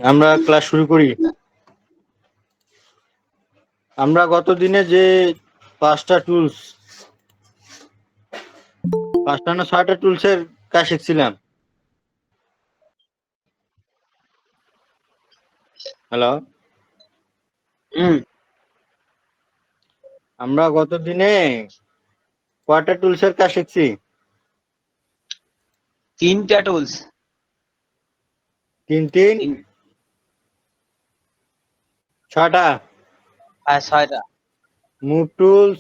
আমরা ক্লাস শুরু করি। আমরা গত দিনে যে 5টা টুলস 5টা না 6টা টুলসের কাজ শিখছিলাম। হ্যালো, আমরা গত দিনে কয়টা টুলসের কাজ শিখছি? 3টা টুলস। 3 3 6টা। হ্যাঁ 6টা। Move tools,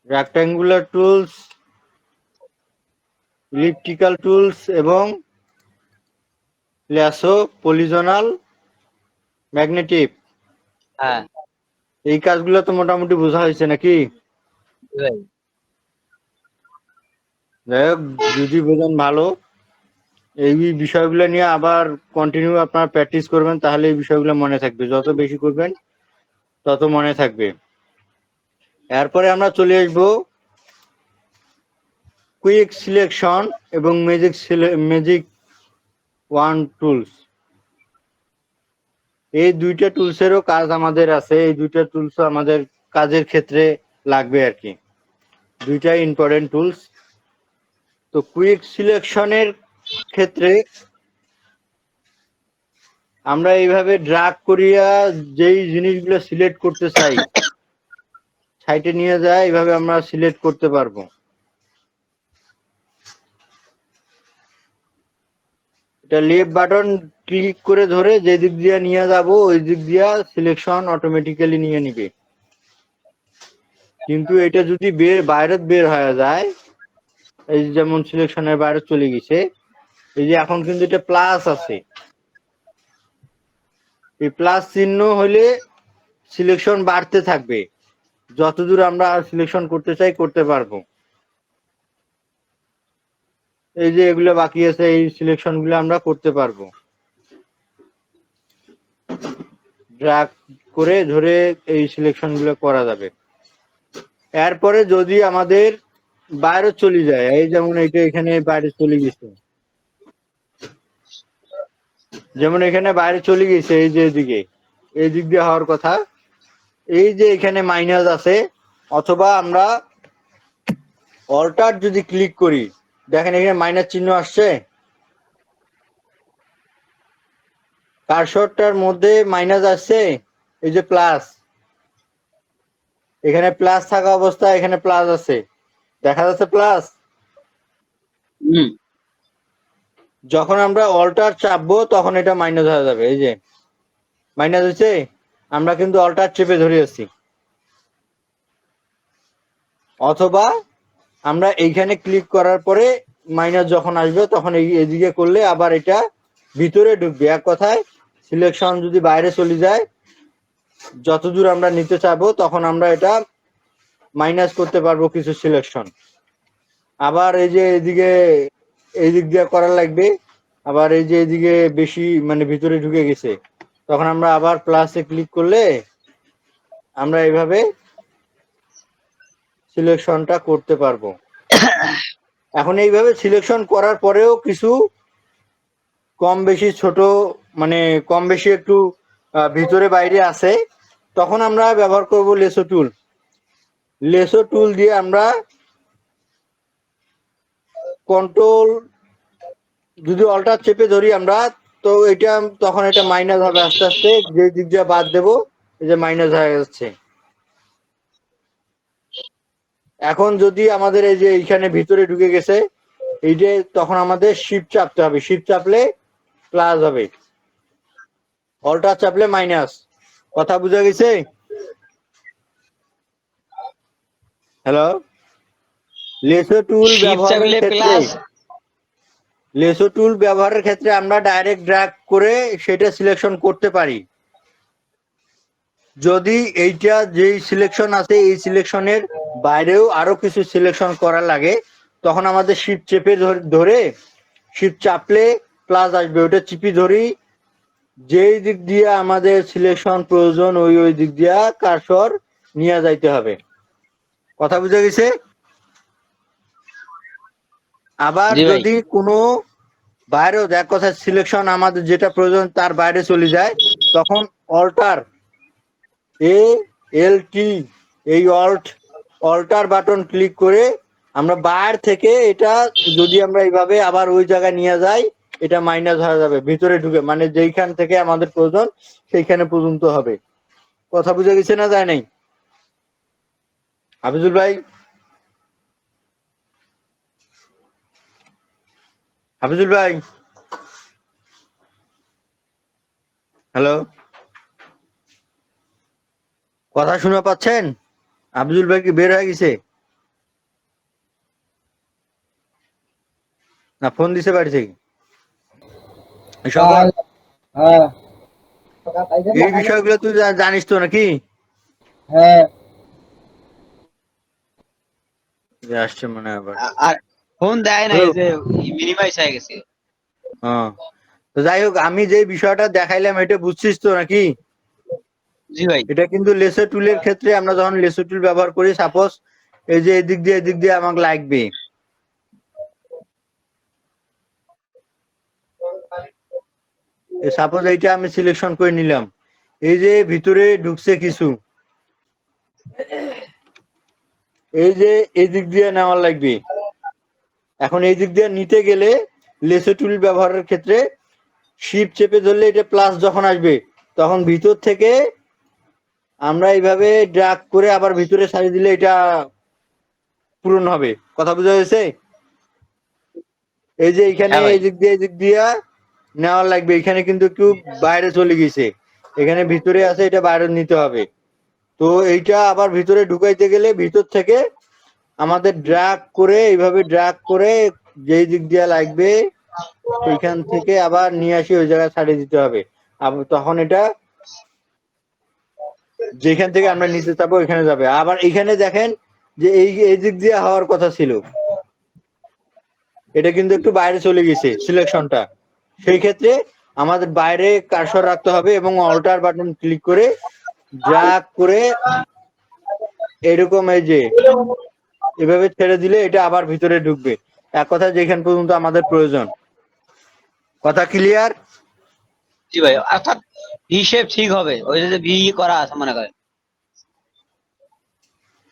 rectangular tools, elliptical tools এবং ল্যাসো, পলিজনাল, ম্যাগনেটিক। হ্যাঁ এই কাজগুলো তো মোটামুটি বোঝা হয়েছে নাকি? ভাই। যাই হোক, যদি বোঝেন ভালো। এই বিষয়গুলো নিয়ে আবার কন্টিনিউ আপনারা প্র্যাকটিস করবেন, তাহলে এই বিষয়গুলো মনে থাকবে। যত বেশি করবেন তত মনে থাকবে। এরপরে আমরা চলে আসবো কুইক সিলেকশন এবং ম্যাজিক ওয়ান টুলস। এই দুইটা টুলসেরও কাজ আমাদের আছে, এই দুইটা টুলস আমাদের কাজের ক্ষেত্রে লাগবে আর কি। দুইটাই ইম্পর্টেন্ট টুলস। তো কুইক সিলেকশনের ক্ষেত্রে আমরা এইভাবে ড্রাগ করিয়া যেই জিনিসগুলো সিলেক্ট করতে চাই সাইটে নিয়ে যায়, এইভাবে আমরা সিলেক্ট করতে পারবো। এটা লেফট বাটন ক্লিক করে ধরে যে দিক দিয়ে নিয়ে যাব ওই দিক দিয়ে সিলেকশন অটোমেটিক্যালি নিয়ে নিবে। কিন্তু এটা যদি বাইরে বের হয়ে যায়, এই যেমন সিলেকশনের বাইরে চলে গেছে, এই যে এখন কিন্তু এটা প্লাস আছে, এই প্লাস চিহ্ন হলে সিলেকশন বাড়তে থাকবে। যতদূর আমরা সিলেকশন করতে চাই করতে পারবো। এই যে এগুলো বাকি আছে, এই সিলেকশন গুলো আমরা করতে পারবো। ড্র্যাগ করে ধরে এই সিলেকশন গুলো করা যাবে। এরপরে যদি আমাদের বাইরে চলে যায়, এই যেমন এইটা এখানে বাইরে চলে গেছে, যেমন এখানে বাইরে চলে গেছে, এই যে এদিকে এই দিক দিয়ে হওয়ার কথা, এই যে এখানে মাইনাস আছে, অথবা আমরা অল্টার যদি ক্লিক করি, দেখেন এখানে মাইনাস চিহ্ন আসছে, কার্সরটার মধ্যে মাইনাস আসছে, এই যে প্লাস, এখানে প্লাস থাকা অবস্থায় এখানে প্লাস আছে, দেখা যাচ্ছে প্লাস। যখন আমরা অল্টার চাপবো তখন এটা মাইনাস হয়ে যাবে। এই যে মাইনাস হয়েছে, আমরা কিন্তু অল্টার চেপে ধরে আছি। অথবা আমরা এইখানে ক্লিক করার পরে মাইনাস যখন আসবে তখন এইদিকে করলে আবার এটা ভিতরে ঢুকবে। এক কথায় সিলেকশন যদি বাইরে চলে যায়, যতদূর আমরা নিতে চাইবো তখন আমরা এটা মাইনাস করতে পারবো কিছু সিলেকশন। আবার এই যে এদিকে এই দিক দিয়ে করা লাগবে, আবার এই যে এদিকে বেশি মানে ভিতরে ঢুকে গেছে, তখন আমরা আবার প্লাসে ক্লিক করলে আমরা এইভাবে সিলেকশনটা করতে পারবো। এখন এইভাবে সিলেকশন করার পরেও কিছু কম বেশি ছোট মানে কম বেশি একটু ভিতরে বাইরে আছে, তখন আমরা ব্যবহার করব লেসো টুল। লেসো টুল দিয়ে আমরা কন্ট্রোল যদি অল্টার চেপে ধরি আমরা, তো এটা তখন এটা মাইনাস হবে আস্তে আস্তে, যে দিক দিয়ে বাদ দেবো এই যে মাইনাস হয়ে যাচ্ছে। এখন যদি আমাদের এই যে এইখানে ভিতরে ঢুকে গেছে, এই যে তখন আমাদের শিফট চাপতে হবে, শিফট চাপলে প্লাস হবে, অল্টার চাপলে মাইনাস। কথা বুঝা গেছে? হ্যালো, লেসো টুল শিফট ব্যবহারের চাপলে ক্ষেত্রে প্লাস। লেসো টুল ব্যবহারের ক্ষেত্রে আমরা ডাইরেক্ট ড্র্যাগ করে সেটা সিলেকশন করতে পারি। যদি এইটা যেই সিলেকশন আছে এই সিলেকশনের বাইরেও আরো কিছু সিলেকশন করা লাগে, তখন আমাদের শিফট চেপে ধরে শিফট চাপলে প্লাস আসবে, ওটা চিপি ধরি, যেই দিক দিয়ে আমাদের সিলেকশন প্রয়োজন ওই দিক দিয়ে কার্সর নিয়ে যাইতে হবে। কথা বুঝা গেছে? আবার জি ভাই। যদি কোনো বাইরেও এক কথা সিলেকশন আমাদের যেটা প্রয়োজন তার বাইরে চলে যায়, তখন অল্টার ALT এই অল্টার বাটন ক্লিক করে আমরা বাইরে থেকে এটা যদি আমরা এইভাবে আবার ওই জায়গায় নিয়ে যাই, এটা মাইনাস হয়ে যাবে ভিতরে ঢুকে, মানে যেইখান থেকে আমাদের প্রয়োজন সেইখানে পর্যন্ত হবে। কথা বুঝে গেছে না যায় নাই? হাফিজুল ভাই, হাফিজুল ভাই, হ্যালো, কথা শুনে পাচ্ছেন? হাফিজুল ভাই কি বের হয়ে গেছে না ফোন দিছে বাড়ি থেকে? সবার হ্যাঁ এই বিষয়গুলো তুই জানিস তো নাকি? হ্যাঁ যে আসছে মনে হয় আবার। আর ফোন দেয় না, Hello? এই যে মিনিমাইজ হয়ে গেছে। হ্যাঁ, তো যাই হোক, আমি যে বিষয়টা দেখাইলাম এটা বুঝছিস তো নাকি? জি ভাই। এটা কিন্তু লেসার টুলের ক্ষেত্রে আমরা যখন লেসার টুল ব্যবহার করি, সাপোজ এই যে এদিক দিয়ে আমাকে লাগবে, সাপোজ এইটা আমি সিলেকশন করে নিলাম, এই যে ভিতরে ঢুকছে কিছু, এই যে এই দিক দিয়ে নেওয়ার লাগবে। এখন এই দিক দিয়ে নিতে গেলে লেসার টুল ব্যবহারের ক্ষেত্রে শিফট চেপে ধরলে এটা প্লাস যখন আসবে, তখন ভিতর থেকে আমরা এইভাবে ড্রাগ করে আবার ভিতরে সারিয়ে দিলে এটা পূরণ হবে। কথা বোঝা গেছে? এই যে এখানে হ্যাঁ ভাই। এই দিক দিয়ে নেওয়ার লাগবে, এখানে কিন্তু একটু বাইরে চলে গেছে, এখানে ভিতরে আছে, এটা বাইরে নিতে হবে। তো এইটা আবার ভিতরে ঢুকাইতে গেলে ভিতর থেকে আমাদের ড্রাগ করে এইভাবে ড্রাগ করে যেই দিক দিয়ে লাগবে ওইখান থেকে আবার নিয়ে আসি ওই জায়গায় ছাড়িয়ে দিতে হবে। তখন এটা যেখান থেকে আমরা নিতে চাবো ওইখানে যাবে। আবার এখানে দেখেন যে এই দিক দিয়ে হওয়ার কথা ছিল, এটা কিন্তু একটু বাইরে চলে গেছে সিলেকশনটা। সেই ক্ষেত্রে আমাদের বাইরে কার্সর রাখতে হবে এবং অল্টার বাটন ক্লিক করে ড্রাগ করে এরকম এই যে এভাবে ছেড়ে দিলে এটা আবার ভিতরে ঢুকবে। এক কথা যেখান পর্যন্ত আমাদের প্রয়োজন। কথা ক্লিয়ার? জি ভাই, অর্থাৎ ভি শেপ ঠিক হবে, ওই যে ভি করা আছে মনে করেন।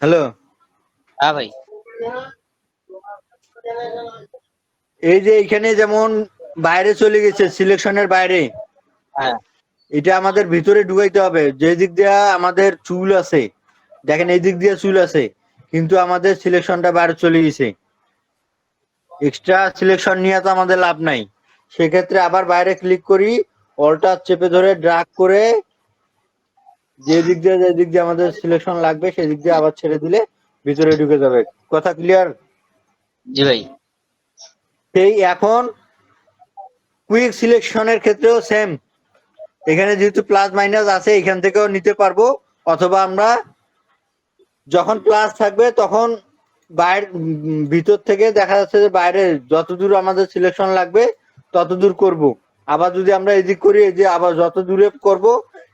হ্যালো, হ্যাঁ ভাই। এই যে এখানে যেমন বাইরে চলে গেছে সিলেকশনের বাইরে, হ্যাঁ এটা আমাদের ভিতরে ঢুকাইতে হবে। যে দিক দিয়ে আমাদের চুল আছে, দেখেন এই দিক দিয়ে চুল আছে কিন্তু আমাদের সিলেকশনটা বাইরে চলে গেছে, এক্সট্রা সিলেকশন নিয়ে তো আমাদের লাভ নাই। সেক্ষেত্রে আবার বাইরে ক্লিক করি, অল্টার চেপে ধরে ড্রাগ করে যে দিক দিয়ে আমাদের সিলেকশন লাগবে সেই দিক দিয়ে আবার ছেড়ে দিলে ভিতরে ঢুকে যাবে। কথা ক্লিয়ার? জি ভাই। সেই এখন কুইক সিলেকশনের ক্ষেত্রেও সেম, এখানে যেহেতু প্লাস মাইনাস আছে এখান থেকেও নিতে পারবো, অথবা আমরা যখন প্লাস থাকবে তখন বাইরে ভিতর থেকে দেখা যাচ্ছে যে বাইরে যতদূর আমাদের সিলেকশন লাগবে ততদূর করব। আবার যদি আমরা এদিক করি, এই যে আবার যত দূরে করব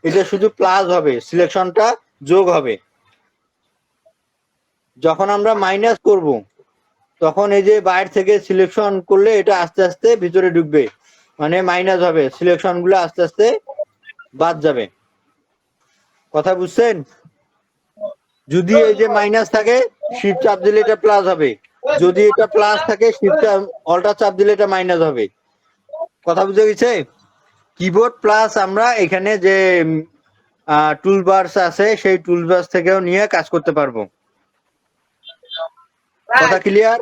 এটা শুধু প্লাস হবে, সিলেকশনটা যোগ হবে। যখন আমরা মাইনাস করব তখন এই যে বাইরে থেকে সিলেকশন করলে এটা আস্তে আস্তে ভিতরে ঢুকবে, মানে মাইনাস হবে, সিলেকশন গুলো আস্তে আস্তে বাদ যাবে। কথা বুঝছেন? যদি এই যে মাইনাস থাকে শিফট চাপ দিলে এটা প্লাস হবে, যদি এটা প্লাস থাকে শিফট অল্টার চাপ দিলে এটা মাইনাস হবে। কথা বুঝে গেছে? কিবোর্ড প্লাস আমরা এখানে যে টুলবার্স আছে সেই টুলবার্স থেকেও নিয়ে কাজ করতে পারবো। কথা ক্লিয়ার?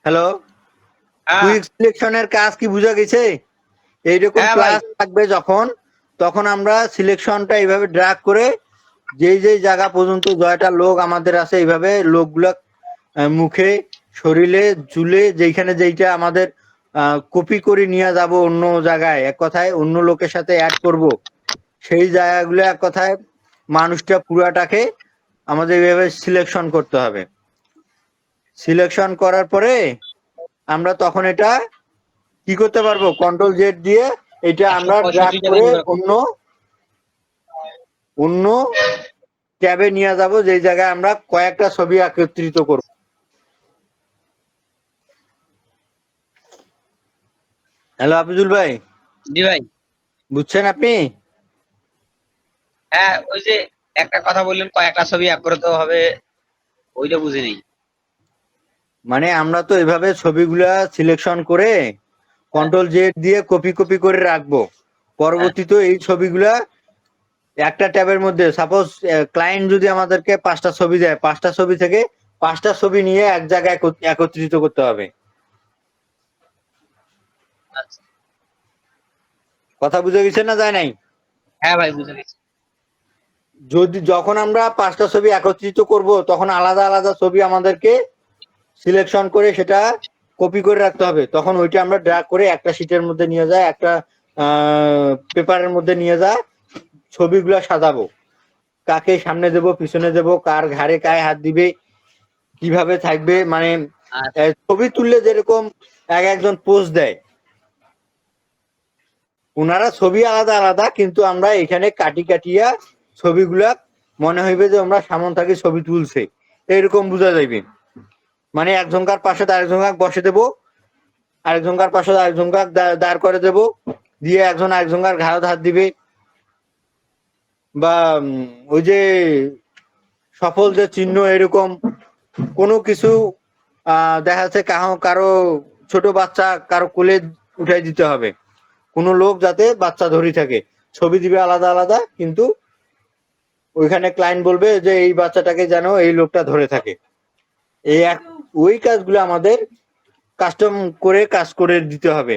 হ্যালো, কুইক সিলেকশনের কাজ কি বুঝা গেছে? এইরকম হ্যাঁ ভাই। প্লাস থাকবে যখন, তখন আমরা সিলেকশনটা এইভাবে ড্রাগ করে যেই যেই জায়গা পর্যন্ত জয়টা লোক আমাদের আছে এইভাবে লোকগুলা মুখে, শরীরে, চুলে, যেইখানে যেইটা আমাদের কপি করে নিয়ে যাব অন্য জায়গায়, এক কথায় অন্য লোকের সাথে অ্যাড করব, সেই জায়গাগুলো এক কথায় মানুষটা পুরাটাকে আমাদের এইভাবে সিলেকশন করতে হবে। সিলেকশন করার পরে আমরা তখন এটা কি করতে পারবো, কন্ট্রোল জেড দিয়ে এটা আমরা ড্রাগ 165 টাকা করে নিবে। অন্য অন্য ট্যাবে নিয়ে যাব, যেই জায়গায় আমরা কয়েকটা ছবি একত্রিত করব। হ্যালো আফিজুল ভাই, জি ভাই। বুঝছেন আপনি? হ্যাঁ, ওই যে একটা কথা বললেন কয়েকটা ছবি এক করে তো হবে, ওইটা বুঝিনি। মানে আমরা তো এভাবে ছবিগুলা সিলেকশন করে হ্যাঁ, কন্ট্রোল জেড দিয়ে কপি কপি করে রাখবো। হ্যাঁ, পরবর্তীতে এই ছবিগুলা একটা ট্যাবের মধ্যে, সাপোজ ক্লায়েন্ট যদি আমাদেরকে 5টা ছবি দেয়, 5টা ছবি থেকে 5টা ছবি নিয়ে এক জায়গায় একত্রিত করতে হবে। আচ্ছা। কথা বুঝে গেছে না যায় নাই? হ্যাঁ ভাই, বুঝে গেছি। যখন আমরা 5টা ছবি একত্রিত করব তখন আলাদা আলাদা ছবি আমাদেরকে সিলেকশন করে সেটা কপি করে রাখতে হবে। তখন ওইটা আমরা ড্র্যাগ করে একটা শীটের মধ্যে নিয়ে যায়, একটা পেপারের মধ্যে নিয়ে যায়, ছবিগুলা সাজাবো। কাকে সামনে দেব, পিছনে দেব, কার ঘাড়ে কায় হাত দিবে, কিভাবে থাকবে, মানে আচ্ছা, ছবি তুললে যেরকম এক একজন পোজ দেয়, ওনারা ছবি আলাদা আলাদা, কিন্তু আমরা এখানে কাটি কাটিয়া ছবিগুলা মনে হইবে যে আমরা সামন থাকি ছবি তুলছে, এরকম বোঝা যাইবে। মানে একজনকার পাশে আরেকজনকার বসে দেব, আরেকজনকার পাশে আরেকজনকার দাঁড় করে দেব, দিয়ে একজন আরেকজনকার ঘাড়ে হাত দিবে। বা ওই যে সফল যে চিহ্ন, এরকম কোনো কিছু দেখা যাচ্ছে কারো ছোট বাচ্চা কারো কোলে উঠাই দিতে হবে, কোনো লোক যাতে বাচ্চা ধরি থাকে, ছবি দিবে আলাদা আলাদা, কিন্তু ওইখানে ক্লায়েন্ট বলবে যে এই বাচ্চাটাকে যেন এই লোকটা ধরে থাকে। এই ওই কাজগুলো আমাদের কাস্টম করে কাজ করে দিতে হবে।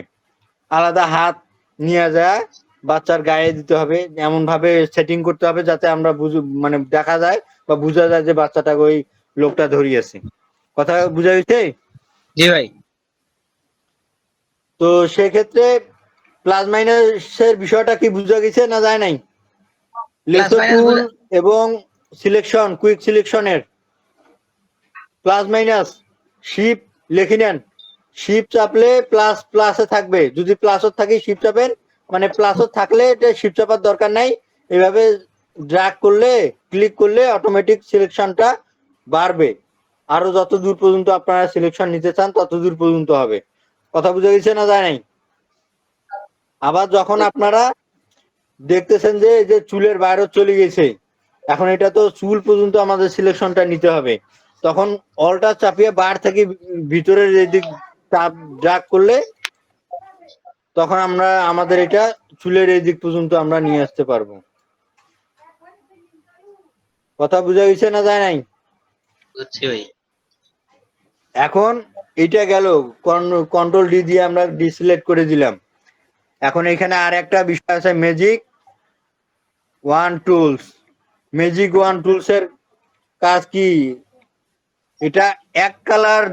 আলাদা হাত নিয়ে যায় বাচ্চার গায়ে দিতে হবে, এমন ভাবে সেটিং করতে হবে যাতে আমরা মানে দেখা যায় বা বোঝা যায় যে বাচ্চাটাকে ওই লোকটা ধরিয়েছে। কথা বুঝা গেছে? জি ভাই। তো সেক্ষেত্রে প্লাস মাইনাসের বিষয়টা কি বুঝা গেছে না যায় নাই? প্লাস লেসো মাইনাস টুল বুঝে। এবং সিলেকশন, কুইক সিলেকশনের প্লাস মাইনাস, শিপ লিখে নেন। শিপ চাপলে প্লাস প্লাসে থাকবে, যদি প্লাসও থাকে শিপ চাপেন, মানে প্লাসও থাকলে এটা শিপ চাপার দরকার নাই। এভাবে ড্র্যাগ করলে, ক্লিক করলে অটোমেটিক সিলেকশনটা বাড়বে। আরো যত দূর পর্যন্ত আপনারা সিলেকশন নিতে চান তত দূর পর্যন্ত হবে। কথা বুঝে গেছে না যায় নাই? আবার যখন আপনারা দেখতেছেন যে এই যে চুলের বাইরে চলে গেছে, এখন এটা তো চুল পর্যন্ত আমাদের সিলেকশনটা নিতে হবে, তখন অলটা চাপিয়ে বার থেকে ভিতরের এই দিক চাপ ড্রাগ করলে তখন আমরা আমাদের এটা চুলের এই দিক পর্যন্ত আমরা নিয়ে আসতে পারবো। কথা বুঝা গেছে না যায় নাই? বুঝছি ভাই। এখন এটা গেল, কন্ট্রোল ডি দিয়ে আমরা ডিসিলেক্ট করে দিলাম। এখন এখানে আর একটা বিষয় আছে, magic wand tools. Magic wand tools এর কাজ কি? এটা এক কালার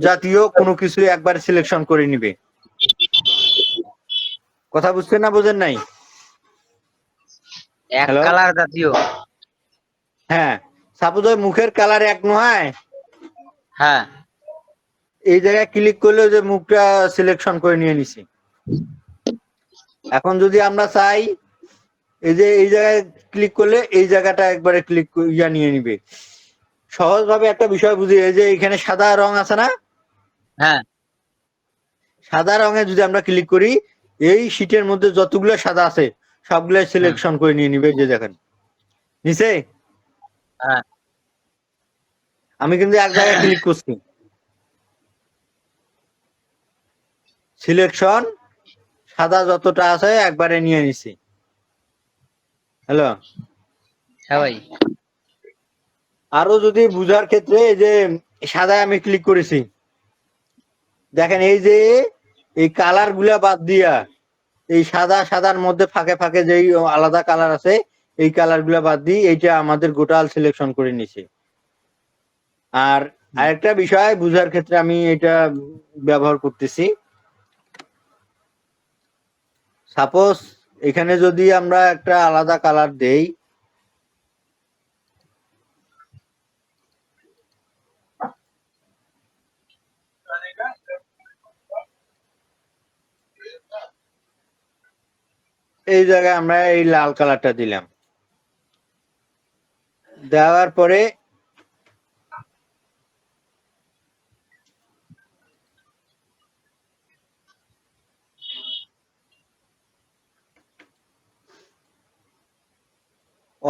জাতীয় কোনো কিছু একবার সিলেকশন করে নিবে। কথা বুঝছেন না বোঝেন নাই? এক হ্যালো, কালার জাতীয়। হ্যাঁ, সাপোজ ওই মুখের কালার এক নয়, হ্যাঁ, এই জায়গায় ক্লিক করলে যে মুখটা সিলেকশন করে নিয়ে নিছি। এখন যদি আমরা চাই, এই যে এই জায়গায় ক্লিক করলে এই জায়গাটা একবারে ক্লিক নিয়ে নিবে। সহজ ভাবে একটা বিষয় বুঝি, এই যে এখানে সাদা রং আছে না, হ্যাঁ, সাদা রঙে যদি আমরা ক্লিক করি, এই শীটের মধ্যে যতগুলো সাদা আছে সবগুলো হুম, সিলেকশন করে নিয়ে নিবে। যে দেখেন নিচে, হ্যাঁ, আমি কিন্তু এক জায়গায় ক্লিক করছি, সিলেকশন সাদা যতটা আছে একবারে নিয়ে নিছি। হ্যালো, হ্যাঁ ভাই। আরো যদি বুঝার ক্ষেত্রে, এই যে সাদায় আমি ক্লিক করেছি, দেখেন এই যে এই কালার গুলা বাদ দিয়া, এই সাদা সাদার মধ্যে ফাঁকে ফাঁকে যে আলাদা কালার আছে, এই কালার গুলা বাদ দিয়ে এইটা আমাদের গোটাল সিলেকশন করে নিছে। আর আরেকটা বিষয় বুঝার ক্ষেত্রে আমি এটা ব্যবহার করতেছি, সাপোজ এখানে যদি আমরা একটা আলাদা কালার দেই, এই জায়গায় আমরা এই লাল কালারটা দিলাম, দেওয়ার পরে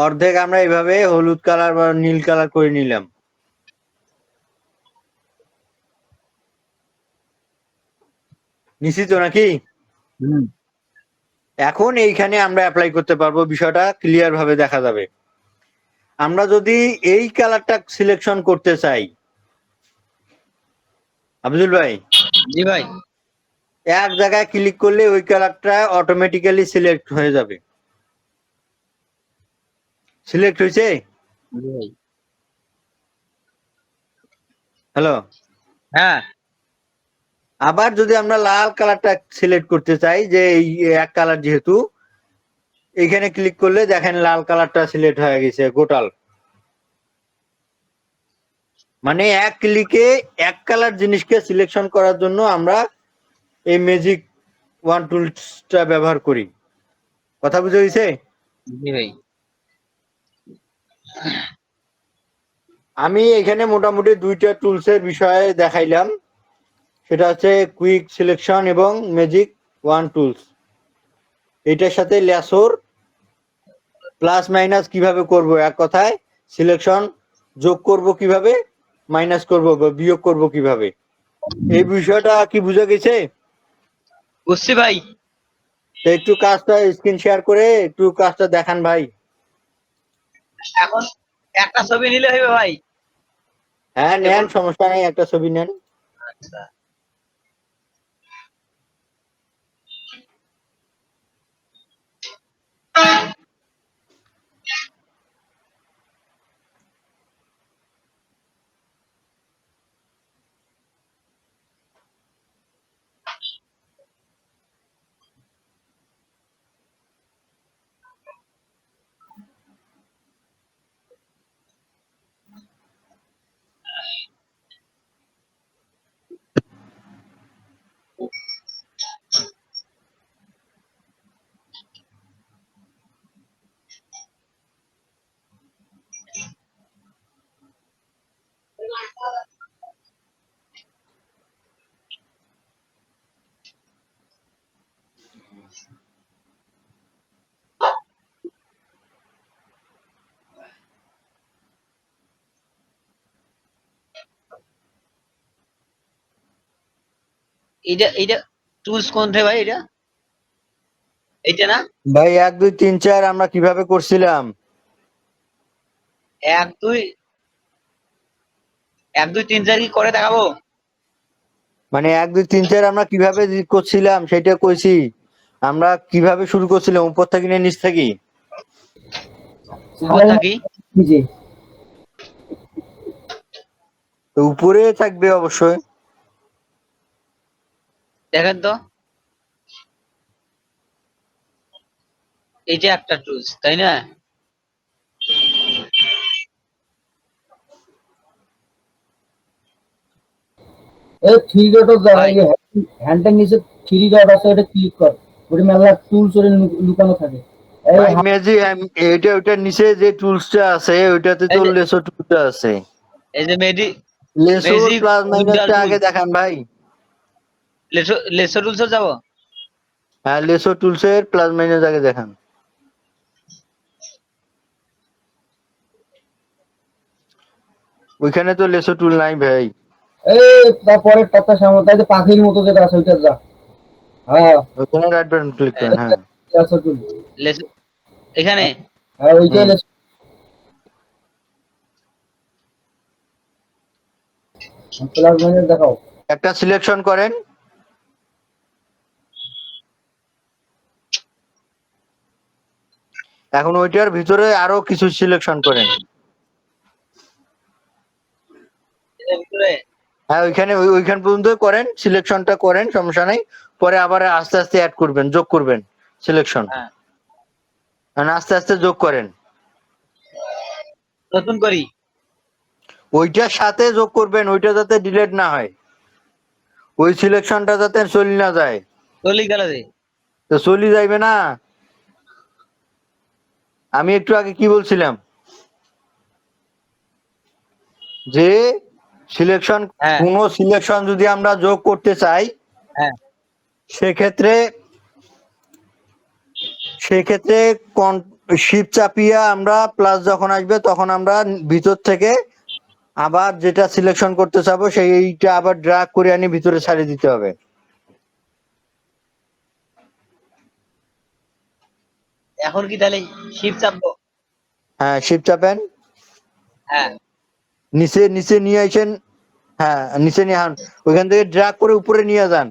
অর্ধেক আমরা এইভাবে হলুদ কালার বা নীল কালার করে নিলাম। নিশ্চিত নাকি? হুম। এখন এইখানে আমরা অ্যাপ্লাই করতে পারবো, বিষয়টা ক্লিয়ার ভাবে দেখা যাবে। আমরা যদি এই কালারটা সিলেকশন করতে চাই, আব্দুল ভাই, জি ভাই। এক জায়গায় ক্লিক করলে ওই কালারটা অটোমেটিক্যালি সিলেক্ট হয়ে যাবে। সিলেক্ট হয়েছে? জি ভাই। হ্যালো। হ্যাঁ। আবার যদি আমরা লাল কালারটা সিলেক্ট করতে চাই, যে এই এক কালার যেহেতু, এখানে ক্লিক করলে দেখেন লাল কালারটা সিলেক্ট হয়ে গেছে গোটাল। মানে এক ক্লিকে এক কালার জিনিসকে সিলেকশন করার জন্য আমরা এই ম্যাজিক ওয়ান টুলসটা ব্যবহার করি। কথা বুঝে গেছে? জি ভাই। আমি এখানে মোটামুটি দুইটা টুলসের বিষয়ে দেখাইলাম, সেটা হচ্ছে কুইক সিলেকশন এবং ম্যাজিক ওয়ান টুলস। এটার সাথে ল্যাসোর প্লাস মাইনাস কিভাবে করব, এক কথায় সিলেকশন যোগ করব কিভাবে, মাইনাস করব বা বিয়োগ করব কিভাবে, এই বিষয়টা কি বুঝে গেছে? বুঝছি ভাই। তো একটু কাজটা স্ক্রিন শেয়ার করে একটু কাজটা দেখান ভাই। এখন একটা ছবি নিলে হইবে ভাই? হ্যাঁ নেন, সমস্যা নেই, একটা ছবি নেন। আচ্ছা। এইটা এইটা টুলস কোনটা ভাই? এটা এইটা না? ভাই 1 2 3 4 আমরা কিভাবে করছিলাম? 1 2 1 2 3 4 কি করে দেখাবো? মানে 1 2 3 4 আমরা কিভাবে করছিলাম সেটা কইছি। আমরা কিভাবে শুরু করছিলাম, উপর থেকে না নিচ থেকে? উপর থাকি। নিচে। তো উপরে থাকবে অবশ্যই। দেখেন তো, এইটা একটা টুলস, তাই না? এই থ্রি ডট ভাই জায়গায় হ্যান্ডের নিচে থ্রি ডট আছে, ওটা ক্লিক কর। ওটা মেলা টুলস ওরে লুকানো থাকে। এই ভাই ম্যাজিক, এটা ওটার নিচে যে টুলসটা আছে ওইটাতে তো এই যে লেসো টুলসটা আছে। এই যে লেসোর ম্যাজিক প্লাস উইন্ডার মাইনাসটা টুল, আগে দেখান ভাই। লেসো টুলসে যাব। হ্যাঁ, লেসো টুলসের প্লাস মাইনাস আগে দেখান। ওইখানে তো লেসো টুল নাই ভাই। এই তারপরে টাটা সামনে তাই যে পাখির মতো যেটা আছে ওইটা যা। হ্যাঁ, ওখানে রাইট বাটন ক্লিক করেন, হ্যাঁ। আছে টুল। লেসো এখানে। হ্যাঁ, ওইটাই হুম। প্লাস মাইনাস দেখাও। একটা সিলেকশন করেন। এখন ওইটার ভিতরে আরো কিছু সিলেকশন করেন। এর ভিতরে। হ্যাঁ, ওইখানে ওইখান পর্যন্ত করেন, সিলেকশনটা করেন, সমস্যা নাই। পরে আবার আস্তে আস্তে অ্যাড করবেন, যোগ করবেন সিলেকশন। হ্যাঁ, মানে আস্তে আস্তে যোগ করেন। নতুন করি। ওইটার সাথে যোগ করবেন, ওইটা যাতে ডিলিট না হয়, ওই সিলেকশনটা যাতে চলে না যায়। চলি গেল রে। তো চলে যাইবে না। আমি একটু আগে কি বলছিলাম, যে সিলেকশন, হ্যাঁ কোন সিলেকশন যদি আমরা যোগ করতে চাই, হ্যাঁ সেক্ষেত্রে সেক্ষেত্রে শিফট চাপিয়ে আমরা প্লাস যখন আসবে তখন আমরা ভিতর থেকে আবার যেটা সিলেকশন করতে চাবো সেইটা আবার ড্রাগ করে আনি ভিতরে ছাড়িয়ে দিতে হবে। এখন কি তাহলে শিফট চাপবো? হ্যাঁ শিফট চাপেন, হ্যাঁ নিচে নিচে নিয়ে আসেন। হ্যাঁ নিচে নিয়ে আন, ওইখান থেকে ড্রাগ করে উপরে নিয়ে যান।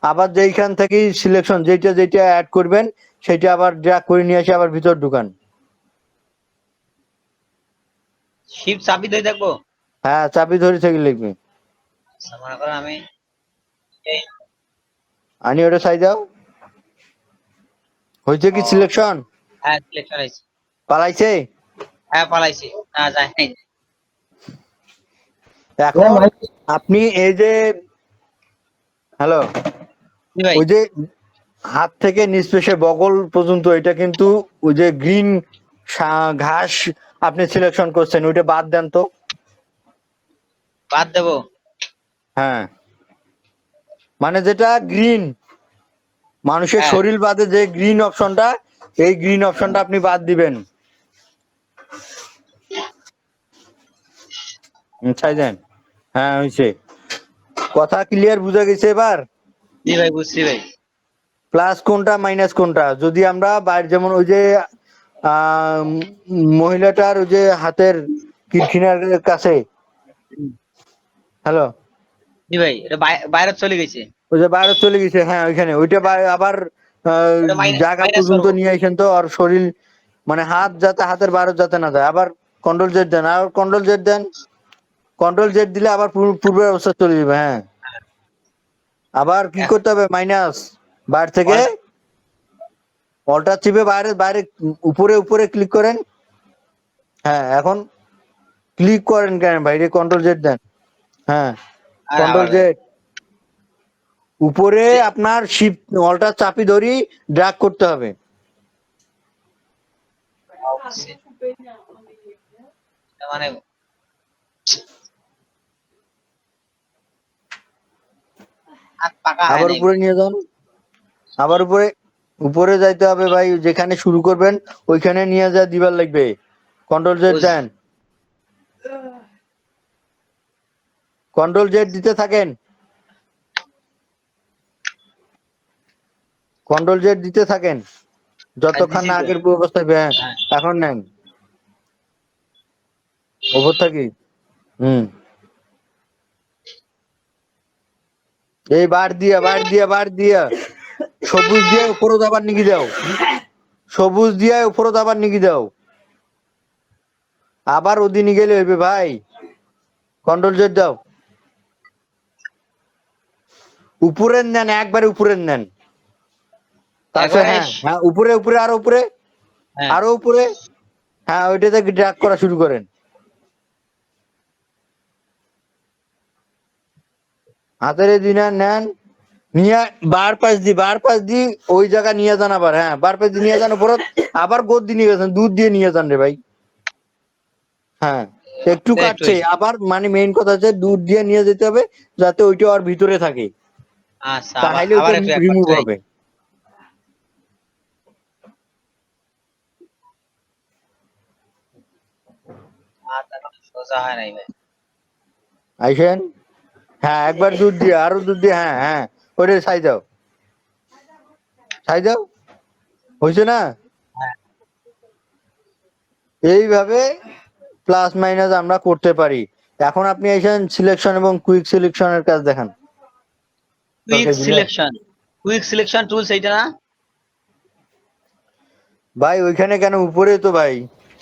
আবার যেইখান থেকে সিলেকশন যেটা যেটা অ্যাড করবেন সেটা আবার ড্রাগ করে নিয়ে এসে আবার ভিতর ঢুকান। শিফট চাপি ধরে থাকবো। হ্যাঁ চাপি ধরে থেকে লিখবে। আচ্ছা, মনে করো আমি এই আনি ওটা সাই দাও। হয়েছে কি ও, সিলেকশন? হ্যাঁ সিলেকশন হয়েছে। পালাইছে? হ্যাঁ পালাইছি, না যায় নাই। এখন আপনি এই যে হ্যালো, জি ভাই। ওই যে হাত থেকে নিষ্পেষে বগল পর্যন্ত এটা কিন্তু ওই যে গ্রিন ঘাস আপনি সিলেকশন করছেন ওইটা বাদ দেন তো। বাদ দেবো। হ্যাঁ মানে যেটা গ্রিন মানুষের হ্যাঁ শরীর বাদে যে গ্রিন অপশনটা, এই গ্রিন অপশনটা আপনি বাদ দিবেন। ছাই দেন। হ্যাঁ হয়েছে, কথা ক্লিয়ার বুঝা গেছে এবার? জি ভাই বুঝছি ভাই। প্লাস কোনটা মাইনাস কোনটা যদি আমরা বাইরে যেমন ওই যে আহ মহিলাটার ওই যে হাতের কিরখিনার কাছে, হ্যালো, জি ভাই, এটা বাইরে চলে গেছে। ওই যে বাইরে চলে গেছে, হ্যাঁ ওইখানে ওইটা আবার ওটা জায়গা মাইনাস পর্যন্ত করবো। নিয়ে আসেন তো। আর শরীর মানে হাত যাতে হাতের বাইরে যাতে না যায়, আবার কন্ট্রোল জেড দেন, আর কন্ট্রোল জেড দেন। কন্ট্রোল জেড দিলে আবার পূর্বের অবস্থা চলে যাবে। হ্যাঁ আবার কি করতে হবে, মাইনাস বাইরে থেকে অল্টার চিপে বাইরে বাইরে উপরে উপরে ক্লিক করেন। হ্যাঁ এখন ক্লিক করেন কেন বাইরে, কন্ট্রোল জেড দেন। হ্যাঁ আর কন্ট্রোল আবার ভাই জেড উপরে আপনার শিফট অল্টার চাপি ধরি ড্র্যাগ করতে হবে। বুঝছি। এটা মানে হাত পাকা হয় আবার নাই উপরে ভাই। নিয়ে যান, আবার উপরে উপরে যাইতে হবে ভাই, যেখানে শুরু করবেন ওইখানে নিয়ে যা দিবার লাগবে। কন্ট্রোল জেড বুঝ- দেন, কন্ট্রোল জেড দিতে থাকেন, কন্ট্রোল জেড দিতে থাকেন আর যতক্ষণ দিছি না তো। আগের অবস্থায়। হ্যাঁ হ্যাঁ এখন নেন ওপর থাকি। হুম এই বার দিয়া বার দিয়া বার দিয়া সবুজ দিয়ে উপরও আবার নিগি দাও, সবুজ দিয়ে উপরও আবার নিগি দাও। আবার ওদিনে গেলে হইবে ভাই, কন্ট্রোল জেড দাও। উপরের নেন, একবারে উপরের নেন। তারপরে একবারে হ্যাঁ হ্যাঁ উপরে উপরে আরো উপরে, হ্যাঁ আরো উপরে। হ্যাঁ ওইটাতে ড্র্যাগ করা শুরু করেন। হাতের দিনা নেন, নিয়ে বার পাশ দি ওই জায়গা নিয়ে যান আবার। হ্যাঁ বার পাশ দিয়ে নিয়ে যান উপর, আবার গোদ দিয়ে নিয়ে গেছেন, দুধ দিয়ে নিয়ে যান রে ভাই। হ্যাঁ একটু একটু কাটছে হয়েছে। আবার, মানে মেইন কথা হচ্ছে দুধ দিয়ে নিয়ে যেতে হবে যাতে ওইটা আর ভিতরে থাকে, আচ্ছা আবার তাহলে ওইটা আবার একটু এক রিমুভ করতে হবে। হাত এখন সোজা হয় নাই ভাই। আইসেন, হ্যাঁ একবার দুধ দিয়ে আরো দুধ দিয়ে, হ্যাঁ হ্যাঁ ওইটা ছাই দাও, ছাই দাও। হয়েছে না? হ্যাঁ এইভাবে প্লাস মাইনাস আমরা করতে পারি। এখন আপনি এসেন সিলেকশন এবং কুইক সিলেকশনের কাজ দেখান। কুইক তরকারি দিলে সিলেকশন, কুইক সিলেকশন টুলস এইটা না? ভাই ওইখানে কেন, উপরে তো ভাই।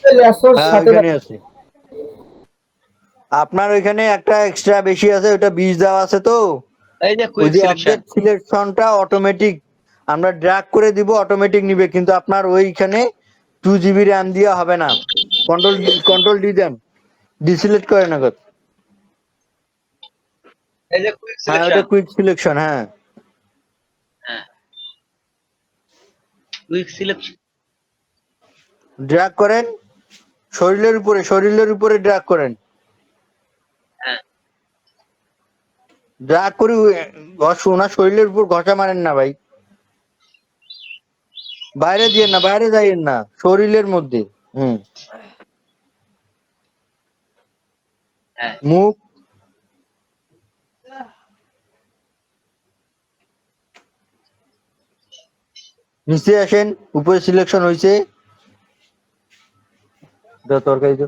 লেসোর হ্যাঁ সাথে ওইখানে আছে, আপনার ওইখানে একটা এক্সট্রা বেশি আছে, ওটা 20 দেওয়া আছে তো। এই যে ওই কুইক যে সিলেকশন। অবজেক্ট সিলেকশনটা অটোমেটিক আমরা ড্র্যাগ করে দিব, অটোমেটিক নিবে, কিন্তু আপনার ওইখানে 2 GB র্যাম দিয়ে হবে না। কন্ট্রোল কন্ট্রোল ডি দেন, ডিসিলেক্ট করেন আগত। এই যে কুইক হ্যাঁ সিলেকশন। ওটা কুইক সিলেকশন। হ্যাঁ হ্যাঁ কুইক সিলেকশন। ড্র্যাগ করেন শরীরের উপরে, শরীরের উপরে ড্র্যাগ করেন। হ্যাঁ ড্র্যাগ করি ওনার শরীরের উপর ঘষা মারেন না ভাই। বাইরে দিয়ে না, বাইরে যাইয়েন না, শরীরের মধ্যে। হ্যাঁ মুখ, নিচে আসেন, উপরে সিলেকশন হয়েছে, তরকারি তো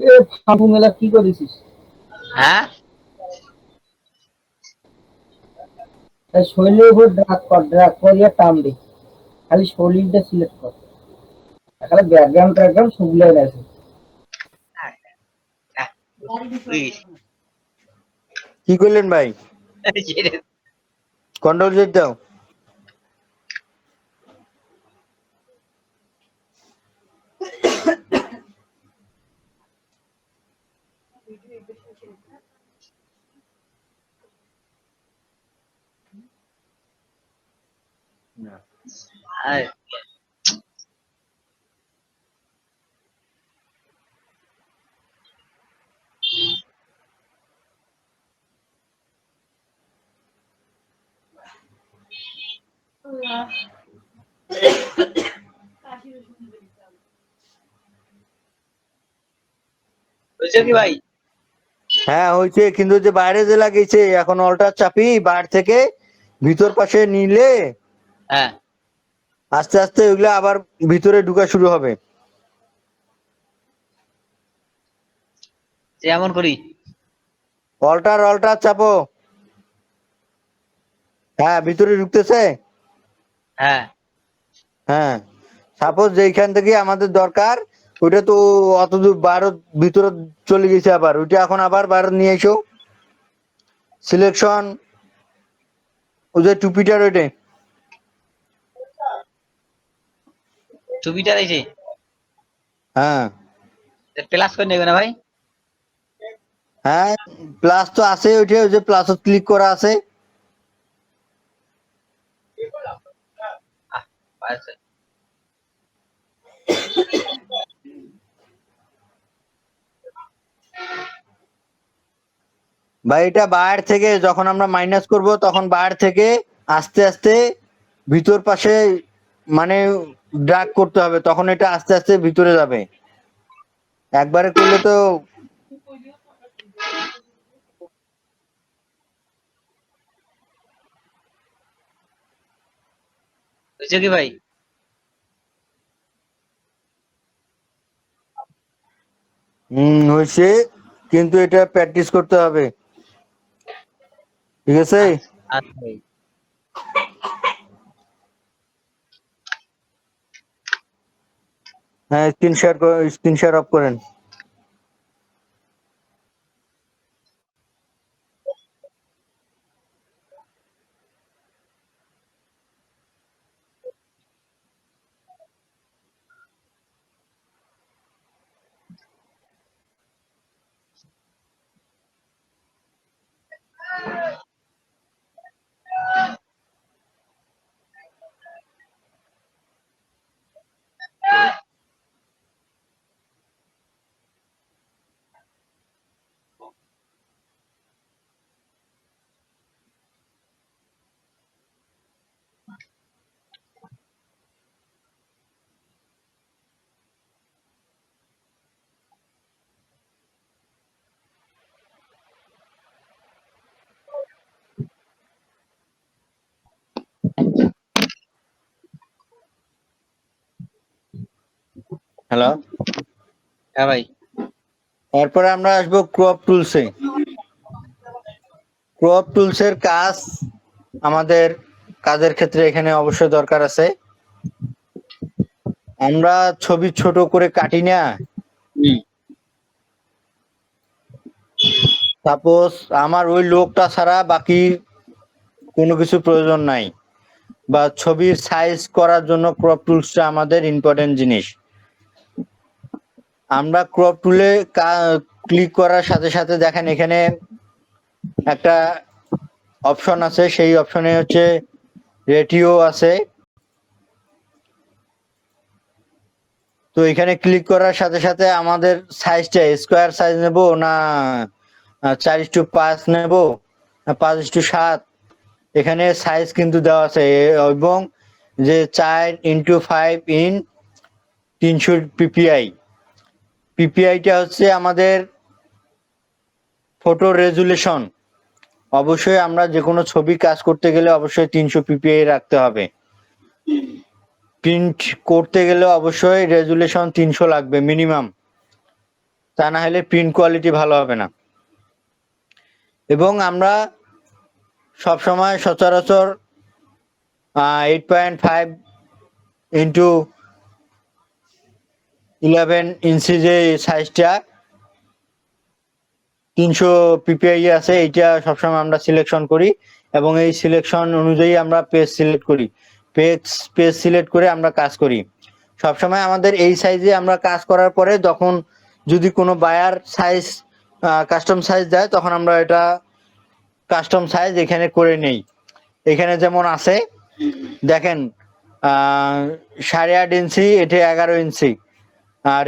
এ ফাঁপু মেলা কি করেছিস? হ্যাঁ তাই শরীরের উপর ড্রাগ কর ইয়া টান দে, খালি শরীরটা সিলেক্ট কর, তাহলে ব্যাকগ্রাউন্ড ট্যাকগ্রাউন্ড সবগুলাই আছে। কি করলেন ভাই? কন্ট্রোল জেড দাও। আর বুঝছো কি ভাই? হ্যাঁ হয়েছে, কিন্তু যে বাইরে যে লাগিয়েছে এখন অল্টার চাপি বাইরে থেকে ভিতর পাশে নিলে হ্যাঁ আস্তে আস্তে ওইগুলা আবার ভিতরে ঢুকা শুরু হবে। যেমন করি। অল্টার অল্টার চাপো। হ্যাঁ ভিতরে ঢুকতেছে। হ্যাঁ হ্যাঁ, সাপোজ যেখান থেকে আমাদের দরকার ওইটা তো অত দূর বাইরে ভিতরে চলে গেছে, আবার ওইটা এখন আবার বাইরে নিয়ে এসো। সিলেকশন, ওই যে টুপিটার ওইটা। ছবিটা রয়েছে, হ্যাঁ প্লাস করে নেবে না ভাই? হ্যাঁ, প্লাস তো আছে, ওইটা ওই যে প্লাস ক্লিক করা আছে। আচ্ছা। ভাই এটা বাইরে থেকে যখন আমরা মাইনাস করব তখন বাইরে থেকে আস্তে আস্তে ভিতর পাশে মানে ড্রাগ করতে হবে, তখন এটা আস্তে আস্তে ভিতরে যাবে। একবারে করলে তো বুঝছো কি ভাই? হয়েছে, কিন্তু এটা প্র্যাকটিস করতে হবে, ঠিক আছে? আচ্ছা আচ্ছা ভাই। হ্যাঁ স্ক্রিন শেয়ার অফ করেন। হ্যালো, হ্যাঁ ভাই। এরপরে আমরা আসবো ক্রপ টুলসে। ক্রপ টুলসের কাজ আমাদের কাজের ক্ষেত্রে এখানে অবশ্যই দরকার আছে। আমরা ছবি ছোট করে কাটি না, হুম সাপোজ আমার ওই লোকটা ছাড়া বাকি কোনো কিছু প্রয়োজন নাই, বা ছবির সাইজ করার জন্য ক্রপ টুলসটা আমাদের ইম্পর্টেন্ট জিনিস। আমরা ক্রপ টুলে ক্লিক করার সাথে সাথে দেখেন এখানে একটা অপশন আছে, সেই অপশনে হচ্ছে রেটিও আছে। তো এখানে ক্লিক করার সাথে সাথে আমাদের সাইজটা স্কোয়ার সাইজ নেব না 4:5 নেব না 5:7, এখানে সাইজ কিন্তু দেওয়া আছে। এবং যে 4x5 পিপিআই, পিপিআইটা হচ্ছে আমাদের ফটো রেজুলেশন। অবশ্যই আমরা যে কোনো ছবি কাজ করতে গেলে অবশ্যই 300 পিপিআই রাখতে হবে। প্রিন্ট করতে গেলে অবশ্যই রেজুলেশন 300 লাগবে মিনিমাম, তা না হলে প্রিন্ট কোয়ালিটি ভালো হবে না। এবং আমরা সবসময় সচরাচর 8.5 ইন্টু 11 ইঞ্চি যে সাইজটা 300 পিপিআই আছে, এইটা সবসময় আমরা সিলেকশন করি এবং এই সিলেকশন অনুযায়ী আমরা পেজ সিলেক্ট করি। পেজ সিলেক্ট করে আমরা কাজ করি সবসময়। আমাদের এই সাইজে আমরা কাজ করার পরে যখন যদি কোনো বায়ার সাইজ কাস্টম সাইজ দেয় তখন আমরা এটা কাস্টম সাইজ এখানে করে নেই। এখানে যেমন আছে দেখেন 8.5 ইঞ্চি, এটা 11 ইঞ্চি,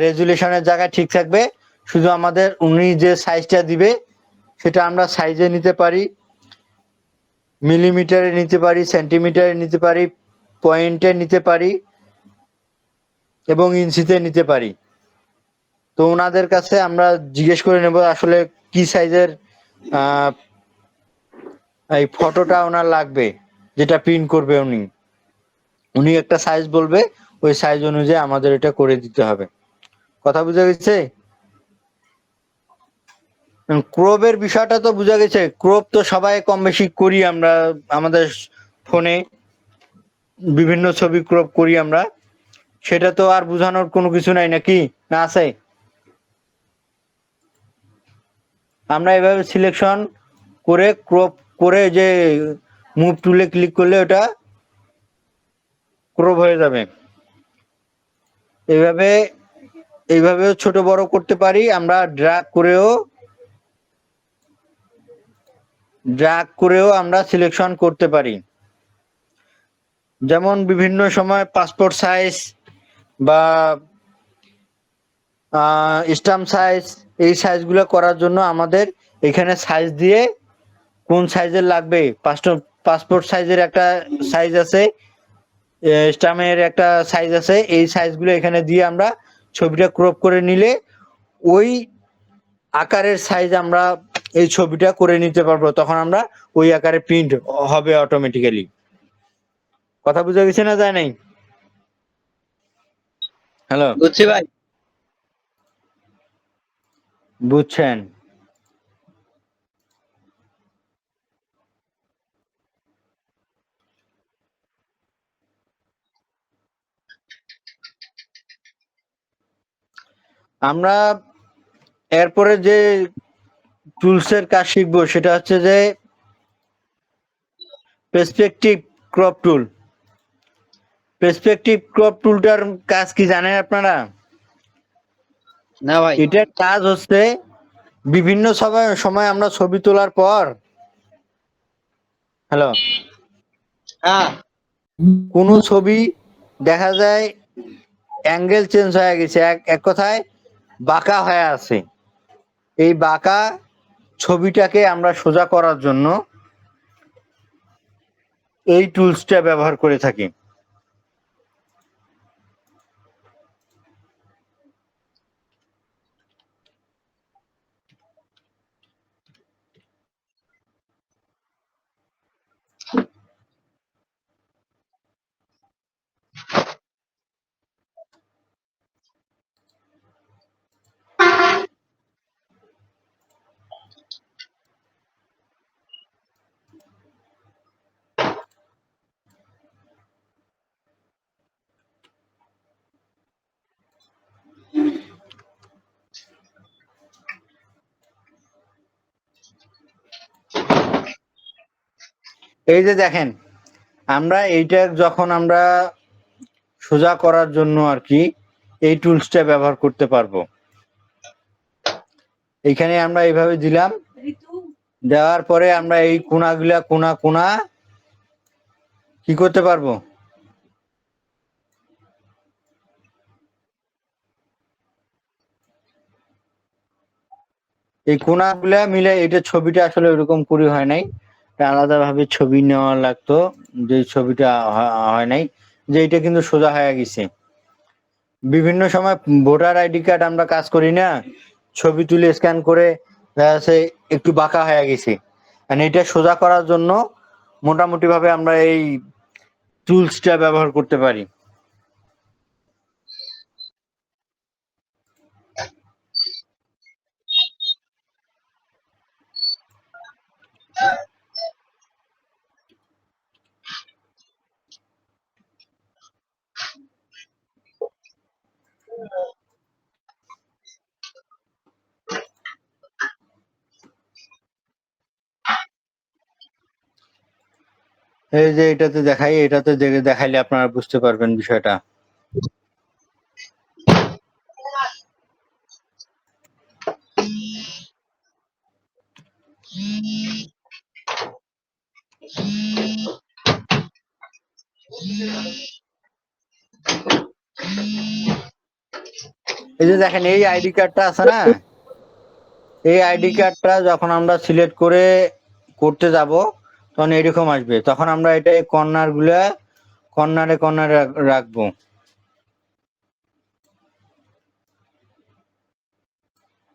রেজুলেশনের জায়গায় ঠিক থাকবে। শুধু আমাদের উনি যে সাইজটা দিবে সেটা আমরা সাইজে নিতে পারি, মিলিমিটারে নিতে পারি, সেন্টিমিটারে নিতে পারি, পয়েন্টে নিতে পারি এবং ইঞ্চিতে নিতে পারি। তো ওনাদের কাছে আমরা জিজ্ঞেস করে নেব আসলে কি সাইজের এই ফটোটা ওনার লাগবে, যেটা প্রিন্ট করবে উনি একটা সাইজ বলবে, ওই সাইজ অনুযায়ী আমাদের এটা করে দিতে হবে। কথা বুঝা গেছে? ক্রপের বিষয়টা তো বোঝা গেছে। ক্রপ তো সবাই কম বেশি করি আমরা, আমাদের ফোনে বিভিন্ন ছবি ক্রপ করি আমরা, সেটা তো আর বোঝানোর কোনো কিছু নাই নাকি, না আছে? আমরা এভাবে সিলেকশন করে ক্রপ করে যে মুভ টুলে ক্লিক করলে ওটা ক্রপ হয়ে যাবে। এইভাবেও ছোট বড় করতে পারি আমরা। ড্র্যাগ করেও আমরা সিলেকশন করতে পারি। যেমন বিভিন্ন সময় পাসপোর্ট সাইজ বা স্ট্যাম্প সাইজ, এই সাইজগুলো করার জন্য আমাদের এখানে সাইজ দিয়ে কোন সাইজের লাগবে, পাসপোর্ট সাইজের একটা সাইজ আছে, স্ট্যাম্পের একটা সাইজ আছে, এই সাইজগুলো এখানে দিয়ে আমরা ছবিটা ক্রপ করে নিলে ওই আকারের সাইজ আমরা এই ছবিটা করে নিতে পারবো। তখন আমরা ওই আকারে প্রিন্ট হবে অটোমেটিক্যালি। কথা বুঝা গেছে না যায় নাই? হ্যালো, বুঝছি ভাই। বুঝছেন? আমরা এরপরে যে টুলসের কাজ শিখবো সেটা হচ্ছে যে perspective crop tool. Perspective crop টুলটার কাজ কি জানেন আপনারা? না ভাই। এটার কাজ হচ্ছে বিভিন্ন সময় আমরা ছবি তোলার পর, হ্যালো, হ্যাঁ, কোনো ছবি দেখা যায় অ্যাঙ্গেল চেঞ্জ হয়ে গেছে, এক কথায় বাঁকা হয়ে আছে। এই বাঁকা ছবিটাকে আমরা সোজা করার জন্য এই টুলসটা ব্যবহার করে থাকি। এই যে দেখেন, আমরা এইটা যখন আমরা সোজা করার জন্য আর কি এই টুলসটা ব্যবহার করতে পারবো। এইখানে আমরা এইভাবে দিলাম, দেওয়ার পরে আমরা এই কোনাগুলা কোনা কি করতে পারবো, এই কোনাগুলা মিলে এটা ছবিটা আসলে ওরকম করে হয় নাই, আলাদা ভাবে ছবি নেওয়া লাগতো, যে ছবিটা হয় নাই, যে এটা কিন্তু সোজা হয়ে গেছে। বিভিন্ন সময় ভোটার আইডি কার্ড আমরা কাজ করি না, ছবি তুলে স্ক্যান করে দেখা যাচ্ছে একটু বাঁকা হয়ে গেছে, মানে এটা সোজা করার জন্য মোটামুটি ভাবে আমরা এই টুলসটা ব্যবহার করতে পারি। এই যে এটাতে দেখাই, এটাতে দেখাইলে আপনারা বুঝতে পারবেন বিষয়টা। এই যে দেখেন এই আইডি কার্ডটা আছে না, এই আইডি কার্ডটা যখন আমরা সিলেক্ট করে করতে যাব তখন এরকম আসবে, তখন আমরা এটা কর্নার গুলা কর্নারে কর্নারে রাখবো।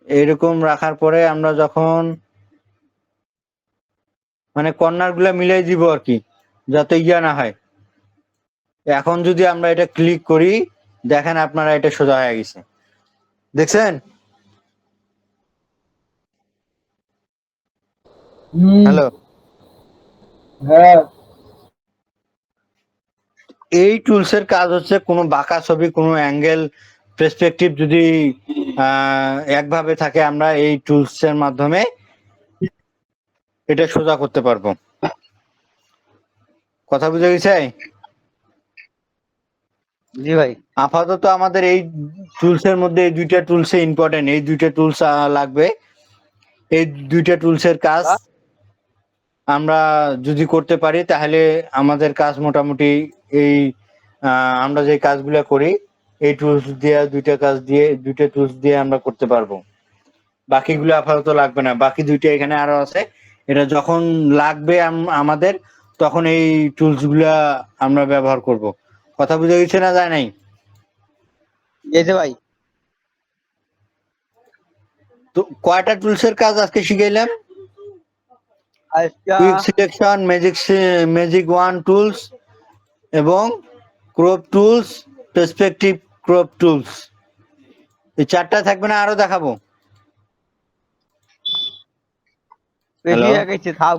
এরকম রাখার পরে আমরা যখন মানে কর্নার গুলা মিলাই দিব আর কি, যাতে ইয়া না হয়। এখন যদি আমরা এটা ক্লিক করি, দেখেন আপনারা এটা সোজা হয়ে গেছে, দেখছেন? হুম। হ্যালো, হ্যাঁ। এই টুলসের কাজ হচ্ছে কোনো বাঁকা ছবি, কোনো অ্যাঙ্গেল, পার্সপেক্টিভ যদি একভাবে থাকে, আমরা এই টুলসের মাধ্যমে এটা সোজা করতে পারবো। কথা বুঝে গেছে? জি ভাই। আপাতত আমাদের এই টুলসের মধ্যে এই দুইটা টুলস ইম্পর্টেন্ট, এই দুইটা টুলস লাগবে। এই দুইটা টুলসের কাজ আমরা যদি করতে পারি তাহলে আমাদের কাজ মোটামুটি এই আমরা যে কাজগুলো করি এই টুলস দিয়ে, দুইটা টুলস দিয়ে আমরা করতে পারবো। বাকিগুলো আপাতত লাগবে না, বাকি দুইটা এখানে আরো আছে, এটা যখন লাগবে আমাদের তখন এই টুলস গুলা আমরা ব্যবহার করব। কথা বুঝে গেছে না যায় নাই? গেছে ভাই। তো কয়টা টুলসের কাজ আজকে শিখাইলাম? আজকা quick selection, magic wand tools এবং crop tools, perspective crop tools, এই চারটা থাকবে না আরো দেখাবো? বেশি হ্যালো, হয়ে গেছে, থাক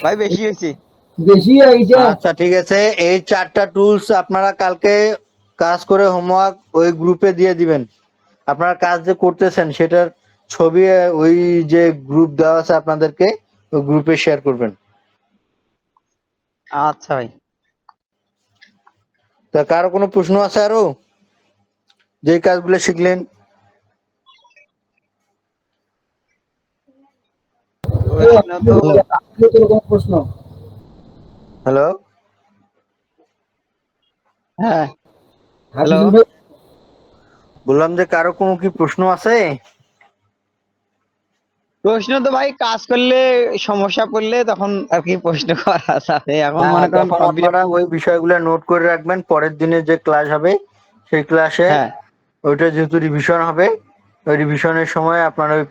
ভাই, বেশি হয়েছে। বেশি হয়েছে। আচ্ছা ঠিক আছে, এই চারটা টুলস আপনারা কালকে কাজ করে হোমওয়ার্ক ওই গ্রুপে দিয়ে দিবেন। আপনারা কাজ যে করতেছেন সেটার ছবি ওই যে গ্রুপ দেওয়া আছে আপনাদেরকে, ওই গ্রুপে শেয়ার করবেন। আচ্ছা ভাই। তা কারো কোনো প্রশ্ন আছে আরো, যে কাজগুলো শিখলেন? প্রশ্ন তো হ্যালো, কোনো প্রশ্ন? হ্যালো, হ্যাঁ। হ্যালো। হাফিজুল ভাই, বললাম যে কারো কোনো কি প্রশ্ন আছে? প্রশ্ন তো ভাই কাজ করলে সমস্যা পড়লে তখন আর কি প্রশ্ন করা যাবে, এখন হ্যাঁ, মনে করেন তখন কম্পিউটার। আপনারা ওই বিষয়গুলো নোট করে রাখবেন, পরের দিনে যে ক্লাস হবে সেই ক্লাসে হ্যাঁ। ওইটা যেহেতু রিভিশন হবে, ওই রিভিশনের সময় আপনারা ওই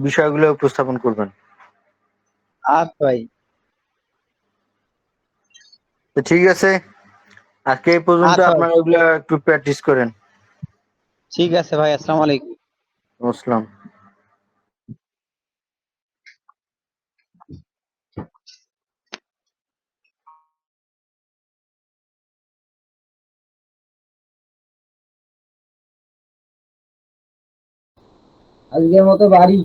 বিষয়গুলো উপস্থাপন করবেন। আচ্ছা ভাই। তো ঠিক আছে, আজকে এই পর্যন্ত, আচ্ছা ভাই, আপনারা ওইগুলো একটু প্র্যাকটিস করেন। ঠিক আছে ভাই, আসসালামু আলাইকুম। আসসালাম। আজকের মতো বাড়ি।